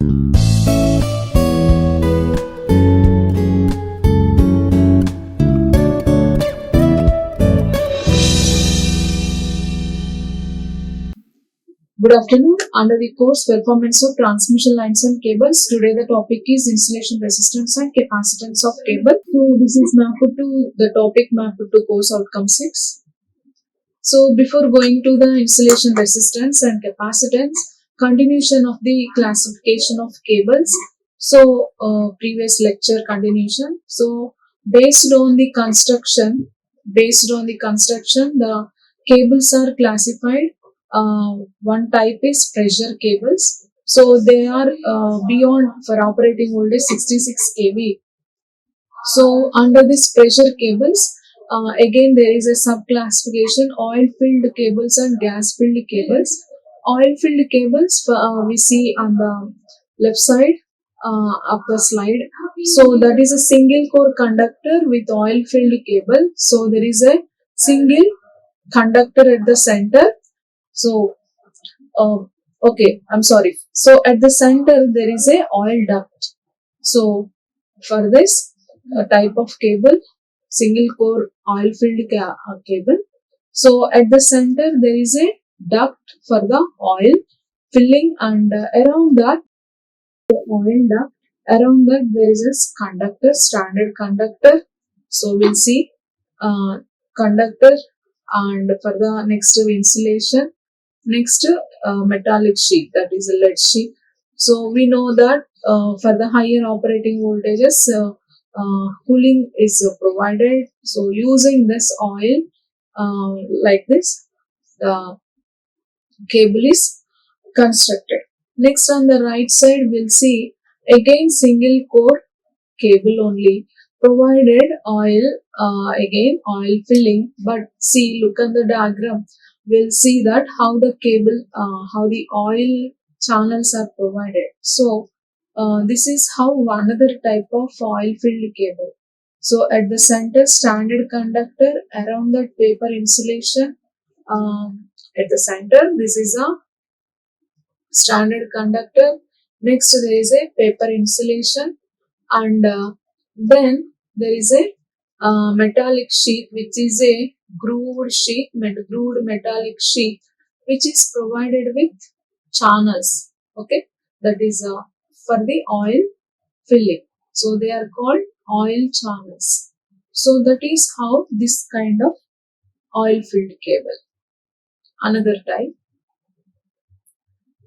Good afternoon. Under the course Performance of Transmission Lines and Cables, today the topic is Insulation Resistance and Capacitance of Cable. So this is mapped to the topic mapped to course outcome 6. So before going to the insulation resistance and capacitance, continuation of the classification of cables. So previous lecture continuation. So based on the construction, the cables are classified. One type is pressure cables. So they are beyond for operating voltage 66 kV. So under this pressure cables, again there is a sub-classification: oil-filled cables and gas-filled cables. Oil-filled cables we see on the left side of the slide. So that is a single core conductor with oil-filled cable. So there is a single conductor at the center. So So at the center there is a oil duct. So for this type of cable, single core oil filled cable. So at the center there is a duct for the oil filling, and around that there is a conductor, standard conductor. So we'll see conductor, and for the next insulation, next metallic sheet, that is a lead sheet. So we know that for the higher operating voltages, cooling is provided. So using this oil like this, the cable is constructed. Next on the right side we'll see again single core cable only, provided oil, again oil filling. But see, look at the diagram, we'll see that how the cable, how the oil channels are provided. So this is how another type of oil filled cable. So at the center, standard conductor, around that paper insulation. At the center, this is a standard conductor. Next there is a paper insulation, and then there is a metallic sheet, which is a grooved metallic sheet, which is provided with channels. Okay, that is for the oil filling. So they are called oil channels. So that is how this kind of oil filled cable. Another type.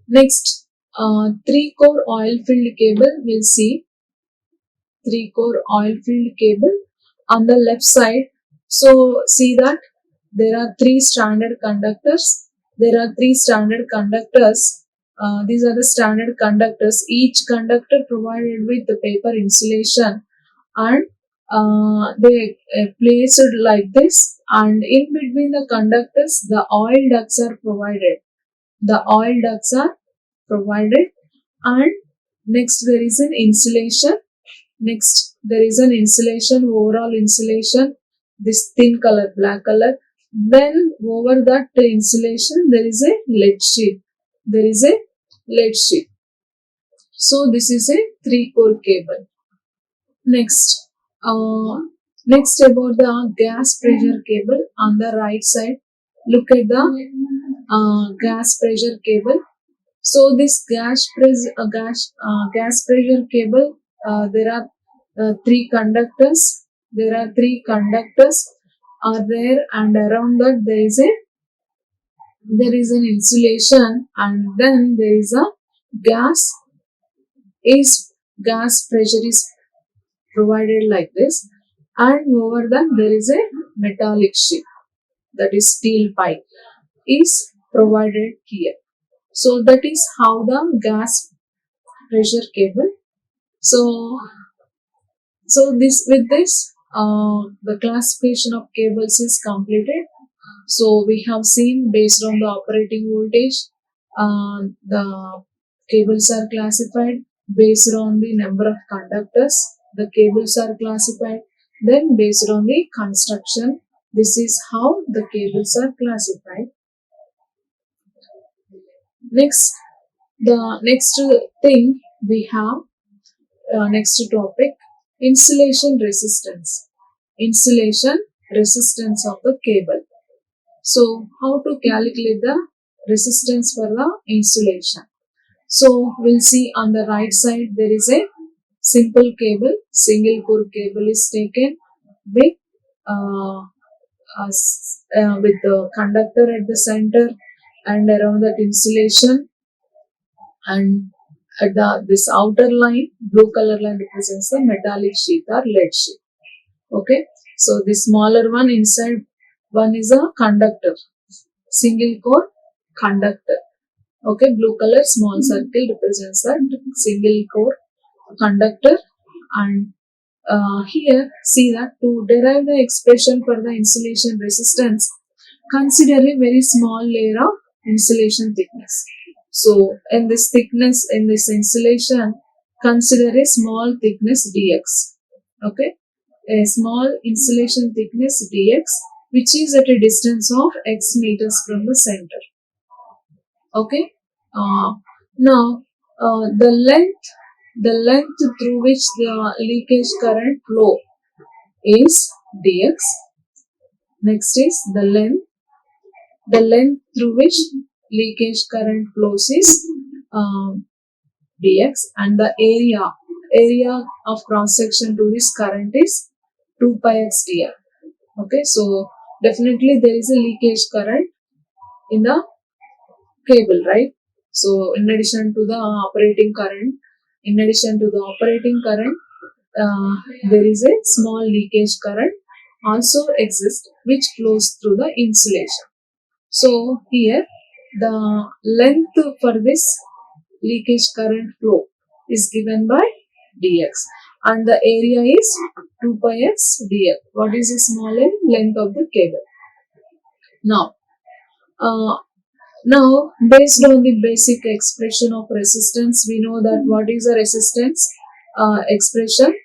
Next, 3-core oil filled cable. We'll see 3-core oil filled cable on the left side. So see that there are 3 standard conductors. These are the standard conductors. Each conductor provided with the paper insulation, and they placed like this. And in between the conductors, the oil ducts are provided. And next there is an insulation. Overall insulation, this thin color, black color. Then over that insulation there is a lead sheet. So this is a 3-core cable. Next about the gas pressure cable on the right side. Look at the gas pressure cable. So this gas pressure cable, there are 3 conductors. Are there, and around that there is an insulation, and then there is a gas pressure is provided like this, and over that there is a metallic sheet, that is steel pipe, is provided here. So that is how the gas pressure cable. So the classification of cables is completed. So we have seen, based on the operating voltage, the cables are classified. Based on the number of conductors, the cables are classified. Then based on the construction, this is how the cables are classified. Next, the next thing, we have next topic, insulation resistance. Insulation resistance of the cable. So how to calculate the resistance for the insulation? So we'll see on the right side there is a simple cable, single core cable is taken with with the conductor at the center and around that insulation, and at this outer line, blue color line represents the metallic sheet or lead sheet. Okay, so the smaller one inside one is a conductor, single core conductor. Okay, blue color small circle represents that single core conductor. And here see that to derive the expression for the insulation resistance, consider a very small layer of insulation thickness. So in this thickness, in this insulation, consider a small thickness dx. Okay, a small insulation thickness dx, which is at a distance of x meters from the center. Okay, now the length through which the leakage current flow is dx. Next is the length through which leakage current flows is dx, and the area of cross section to this current is 2 pi x dr. Okay, so definitely there is a leakage current in the cable, right? So in addition to the operating current, there is a small leakage current also exists which flows through the insulation. So here the length for this leakage current flow is given by dx, and the area is 2 pi x dl. What is the small length of the cable? Now, based on the basic expression of resistance, we know that what is a resistance expression.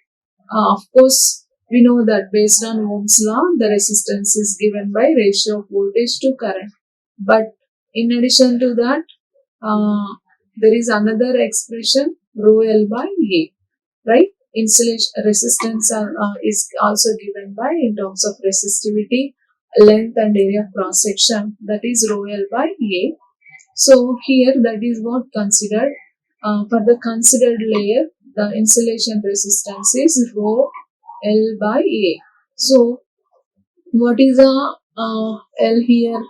Of course, we know that based on Ohm's law, the resistance is given by ratio of voltage to current. But in addition to that, there is another expression, rho L by A, right? Insulation resistance is also given by in terms of resistivity, length and area of cross section, that is rho L by A. So here that is what considered. For the considered layer, the insulation resistance is rho L by A. So what is the L here?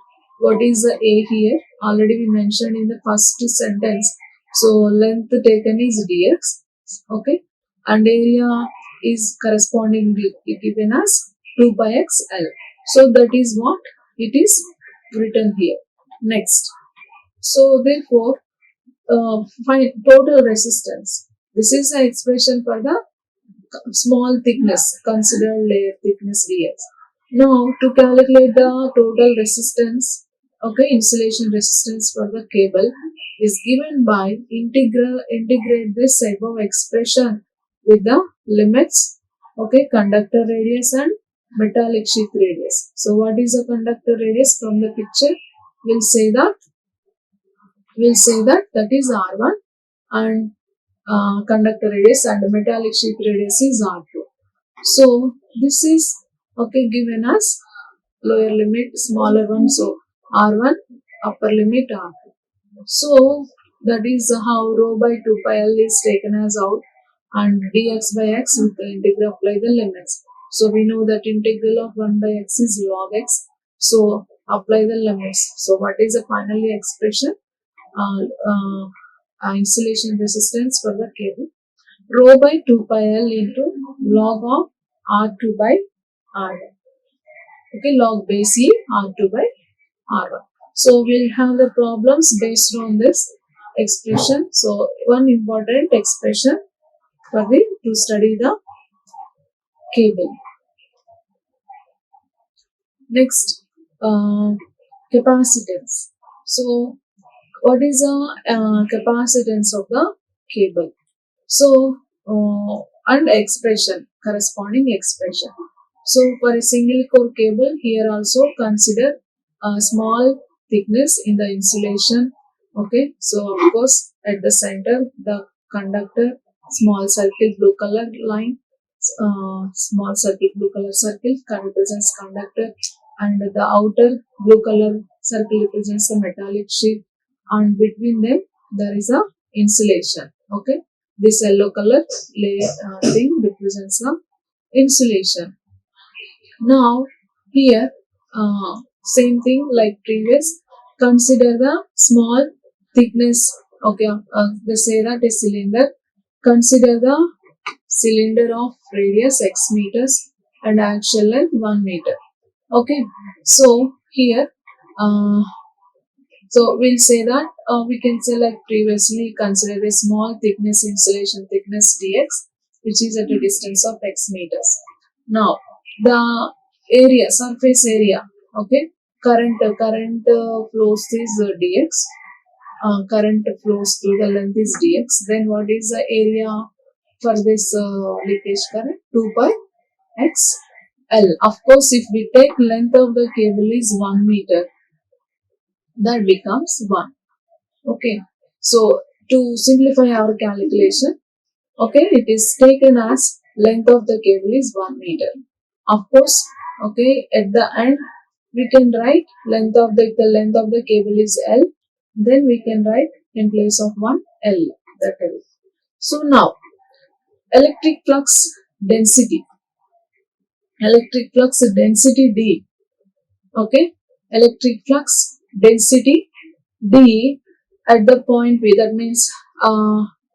What is the A here? Already we mentioned in the first sentence. So length taken is dx. Okay, and area is correspondingly given as 2 by x L. So that is what it is written here. Next. So therefore, find total resistance. This is the expression for the small thickness, considered layer thickness dx. Now to calculate the total resistance, okay, insulation resistance for the cable is given by integrate this above expression with the limits, okay, conductor radius and metallic sheath radius. So what is the conductor radius from the picture? We'll say that that is R1, and conductor radius and metallic sheath radius is R2. So this is okay given as lower limit, smaller one, so R1, upper limit R2. So that is how rho by 2 pi L is taken as out, and dx by x with the integral apply the limits. So we know that integral of 1 by x is log x. So apply the limits. So what is the finally expression? Insulation resistance for the cable, rho by 2 pi L into log of R2 by R1. Okay, log base E R2 by R1. So we'll have the problems based on this expression. So one important expression for to study the cable. Next, capacitance. So what is the capacitance of the cable? So and expression, corresponding expression. So for a single core cable, here also consider a small thickness in the insulation. Okay, so of course at the center the conductor, small circle blue color line, small circle blue color circle represents conductor, and the outer blue color circle represents the metallic sheet, and between them there is a insulation. Okay, this yellow color thing represents the insulation. Now here same thing like previous. Consider the small thickness. Okay, they say that a cylinder. Consider the cylinder of radius x meters and axial length 1 meter. Okay, so here uh, so we'll say that we can say like previously consider a small thickness insulation thickness dx which is at a distance of x meters. Now the area surface area, okay, current flows is dx, current flows through the length is dx. Then what is the area for this leakage current? 2 pi x l. Of course, if we take length of the cable is 1 meter, that becomes 1. Okay, so to simplify our calculation, okay, it is taken as length of the cable is 1 meter. Of course, okay, at the end we can write length of the length of the cable is L, then we can write in place of 1 L, that L. So now electric flux density, D, okay, electric flux density D at the point P, that means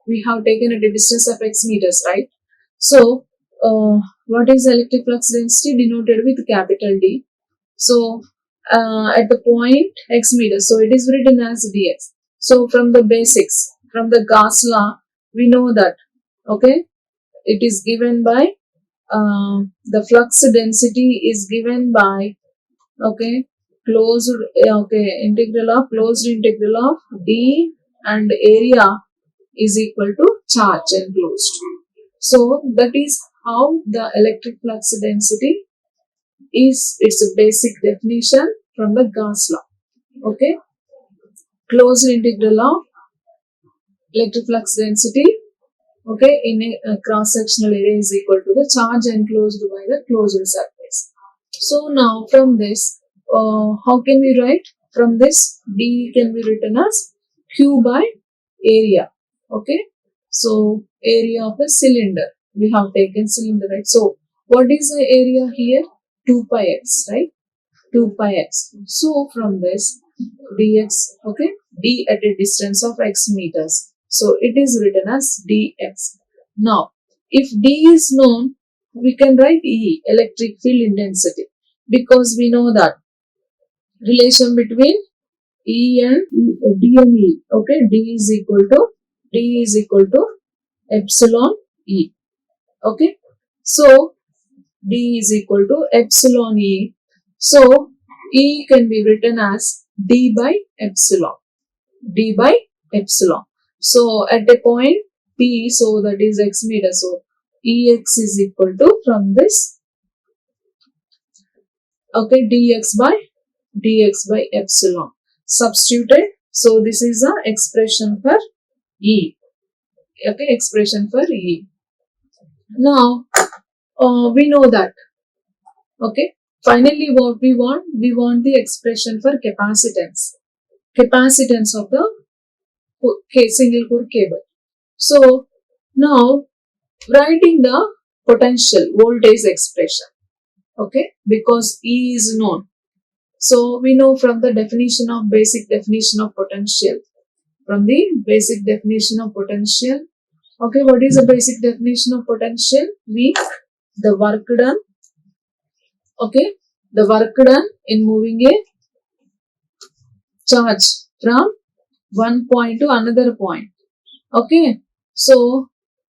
we have taken at a distance of x meters, right? So what is electric flux density? Denoted with capital D. So at the point x meters, so it is written as dx. So from the basics, from the Gauss law, we know that, okay, it is given by the flux density is given by, okay, closed, okay, closed integral of d and area is equal to charge enclosed. So that is how the electric flux density is, its basic definition from the Gauss law. Okay, closed integral of electric flux density, okay, in a cross-sectional area is equal to the charge enclosed by the closed surface. So now from this, how can we write? From this, D can be written as Q by area. Okay, so area of a cylinder. We have taken cylinder, right? So what is the area here? 2 pi x, right? 2 pi x. So from this, dx, okay, d at a distance of x meters. So it is written as dx. Now, if d is known, we can write E, electric field intensity, because we know that relation between E and D and E. Okay, D is equal to epsilon E. Okay, so D is equal to epsilon E. So E can be written as D by epsilon. D by epsilon. So at a point P, so that is x meter. So Ex is equal to, from this, okay, dx by epsilon. Substituted. So this is the expression for E. Okay, expression for E. Now we know that. Okay, finally what we want the expression for capacitance. Capacitance of the single core cable. So now writing the potential voltage expression, okay, because E is known. So we know from the definition of basic definition of potential. From the basic definition of potential, okay, what is the basic definition of potential? The work done, okay, the work done in moving a charge from one point to another point. Okay, so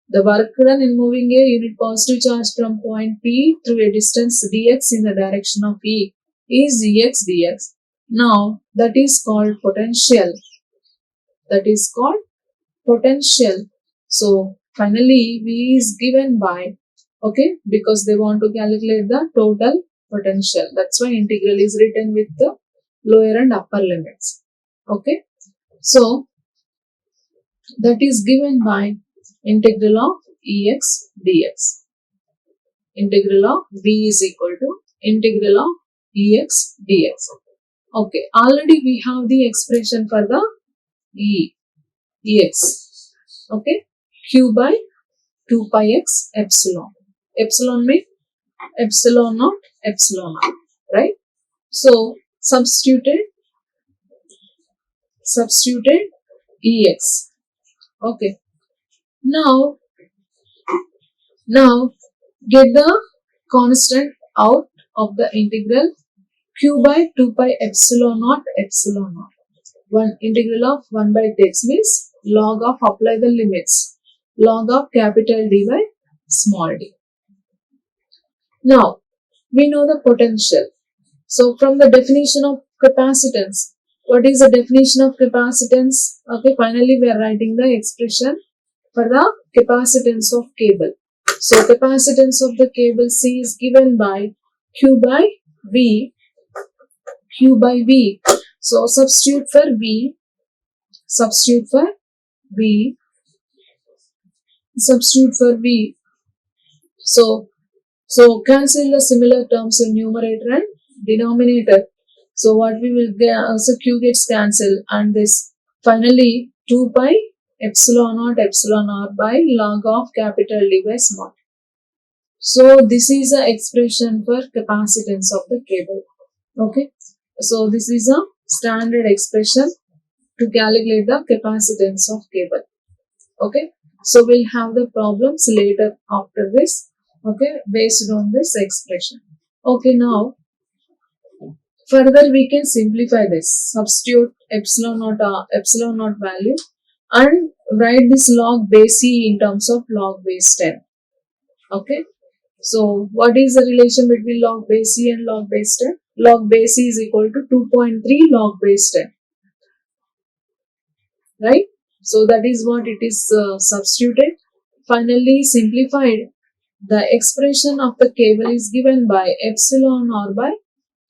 the work done in moving a unit positive charge from point P through a distance dx in the direction of E is Ex dx. Now that is called potential. That is called potential. So finally V is given by, okay, because they want to calculate the total potential. That's why integral is written with the lower and upper limits. Okay, so that is given by integral of Ex dx. Integral of V is equal to integral of Ex dx. Okay, already we have the expression for the Ex. Okay, Q by 2 pi x epsilon. Epsilon means epsilon naught, epsilon naught, right? So substituted Ex. Okay. Now get the constant out of the integral q by 2 pi epsilon naught epsilon naught. One integral of 1 by x means log of apply the limits. Log of capital D by small d. Now we know the potential. So from the definition of capacitance, what is the definition of capacitance? Okay, finally we are writing the expression for the capacitance of cable. So capacitance of the cable C is given by Q by V. Q by V. So substitute for V. Substitute for V. Substitute for V. So cancel the similar terms in numerator and denominator. So what we will get, so Q gets cancelled and this finally 2 pi epsilon r by log of capital D by small. So this is the expression for capacitance of the cable. Okay. So this is a standard expression to calculate the capacitance of cable. Okay. So we'll have the problems later after this. Okay. Based on this expression. Okay. Now further we can simplify this. Substitute epsilon naught value and write this log base C in terms of log base 10. Okay. So what is the relation between log base C and log base 10? Log base C is equal to 2.3 log base 10. Right? So that is what it is substituted. Finally simplified, the expression of the cable is given by epsilon r by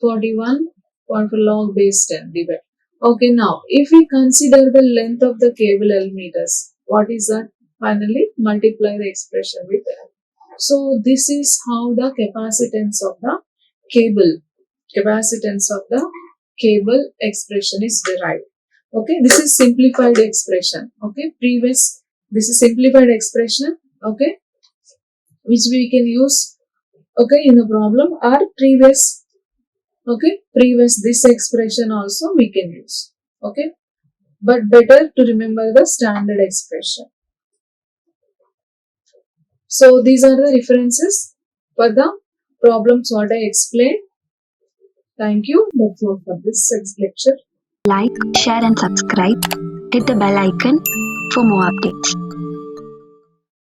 41 log base 10 divided. Okay, now if we consider the length of the cable L meters, what is that? Finally multiply the expression with L. So this is how the capacitance of the cable expression is derived. Okay, this is simplified expression. Okay, this is simplified expression. Okay, which we can use. Okay, in the problem or previous this expression also we can use. Okay, but better to remember the standard expression. So these are the references for the problems what I explained. Thank you. That's all for this lecture. Like, share and subscribe. Hit the bell icon for more updates.